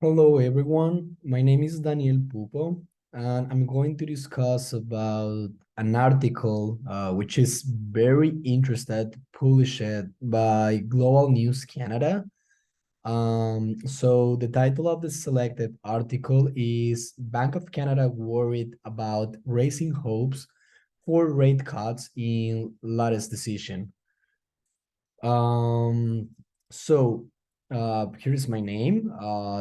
Hello everyone, my name is Daniel Pupo and I'm going to discuss about an article which is very interested published by Global News Canada. So the title of the selected article is Bank of Canada worried about raising hopes for rate cuts in latest decision. Um, Here's my name.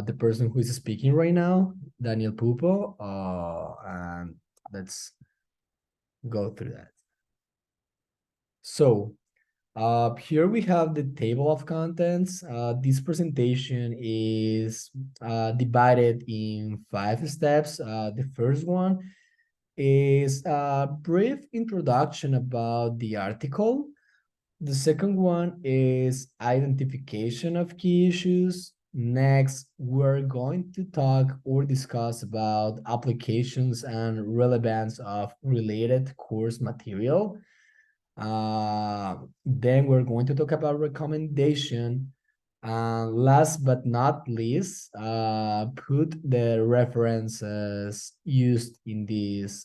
The person who is speaking right now, Daniel Pupo. And let's go through that. So, here we have the table of contents. This presentation is divided in 5 steps. The first one is a brief introduction about the article. The second one is identification of key issues. Next, we're going to talk or discuss about applications and relevance of related course material. Then we're going to talk about recommendation. Last but not least, put the references used in this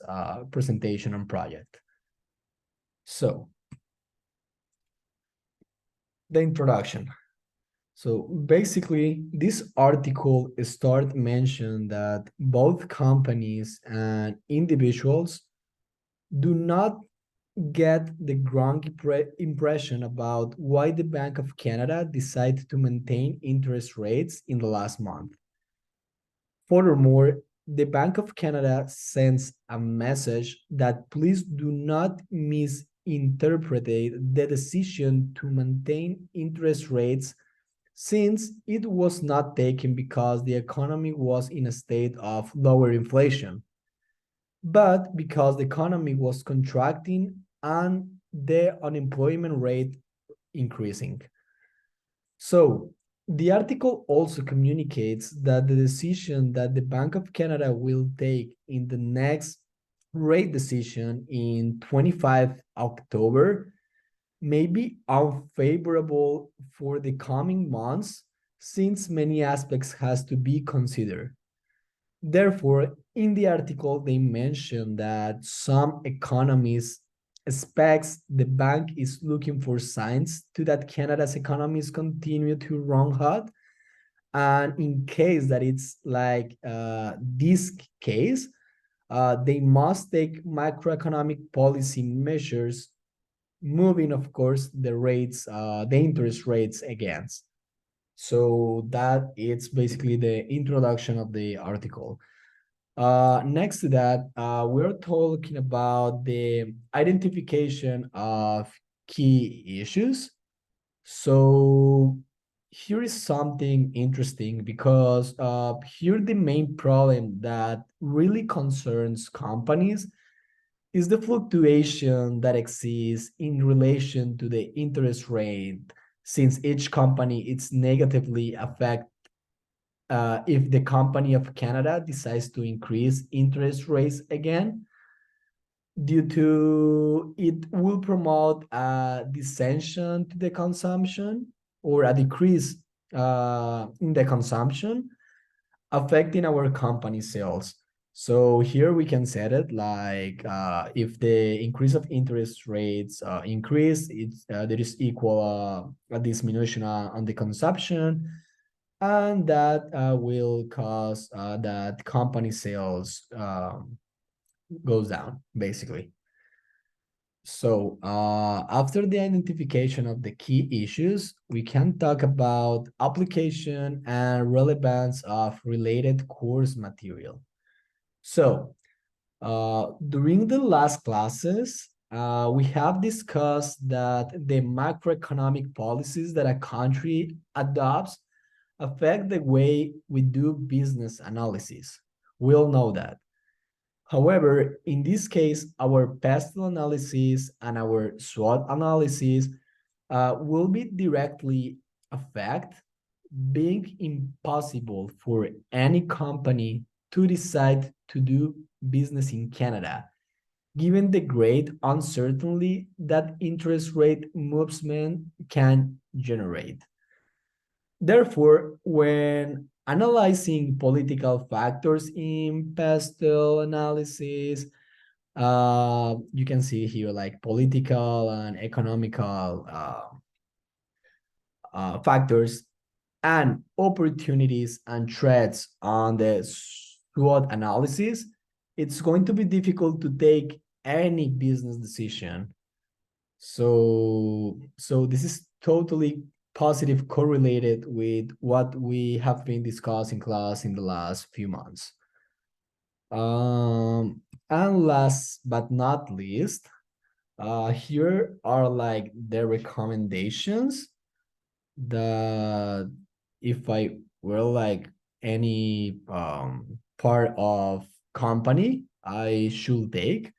presentation and project. So, the introduction. So basically, this article start mention that both companies and individuals do not get the wrong impression about why the Bank of Canada decided to maintain interest rates in the last month. Furthermore, the Bank of Canada sends a message that please do not misinterpret the decision to maintain interest rates since it was not taken because the economy was in a state of lower inflation, but because the economy was contracting and the unemployment rate increasing. So, the article also communicates that the decision that the Bank of Canada will take in the next rate decision in 25 October may be unfavorable for the coming months since many aspects has to be considered. Therefore, in the article, they mention that some economists expects the bank is looking for signs to that Canada's economies continue to run hot. And in case that it's like this case, they must take macroeconomic policy measures moving, of course, the interest rates against. So that it's basically the introduction of the article. Next to that, we're talking about the identification of key issues. So here is something interesting because here the main problem that really concerns companies is the fluctuation that exists in relation to the interest rate, since each company is negatively affected if the company of Canada decides to increase interest rates again, due to it will promote a dissension to the consumption or a decrease in the consumption, affecting our company sales. So here we can set it like if the increase of interest rates increase, there is equal a diminution on the consumption, and that will cause that company sales goes down basically. So after the identification of the key issues, we can talk about application and relevance of related course material. So during the last classes, we have discussed that the macroeconomic policies that a country adopts affect the way we do business analysis. We all know that. However, in this case, our pestle analysis and our SWOT analysis will be directly affect, being impossible for any company to decide to do business in Canada, given the great uncertainty that interest rate movement can generate. Therefore, when analyzing political factors in pastel analysis. You can see here like political and economical factors and opportunities and threats on the SWOT analysis. It's going to be difficult to take any business decision. So this is totally positive correlated with what we have been discussing in class in the last few months. And last but not least, here are like the recommendations that if I were like any part of company, I should take.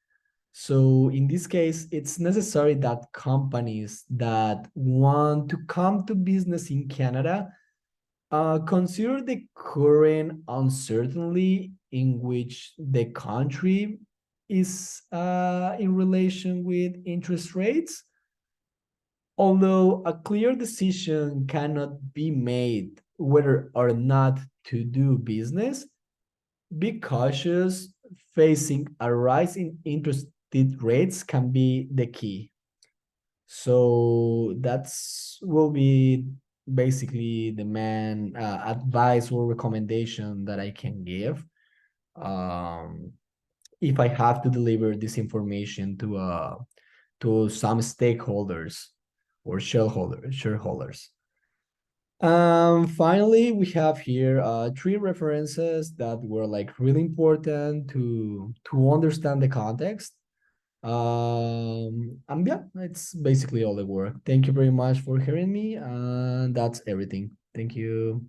So in this case, it's necessary that companies that want to come to business in Canada consider the current uncertainty in which the country is in relation with interest rates. Although a clear decision cannot be made whether or not to do business, be cautious. Facing a rise in interest rates can be the key. So that's will be basically the main advice or recommendation that I can give. Um, if I have to deliver this information to some stakeholders or shareholders. Finally, we have here three references that were like really important to understand the context. And yeah, it's basically all the work. Thank you very much for hearing me, and that's everything. Thank you.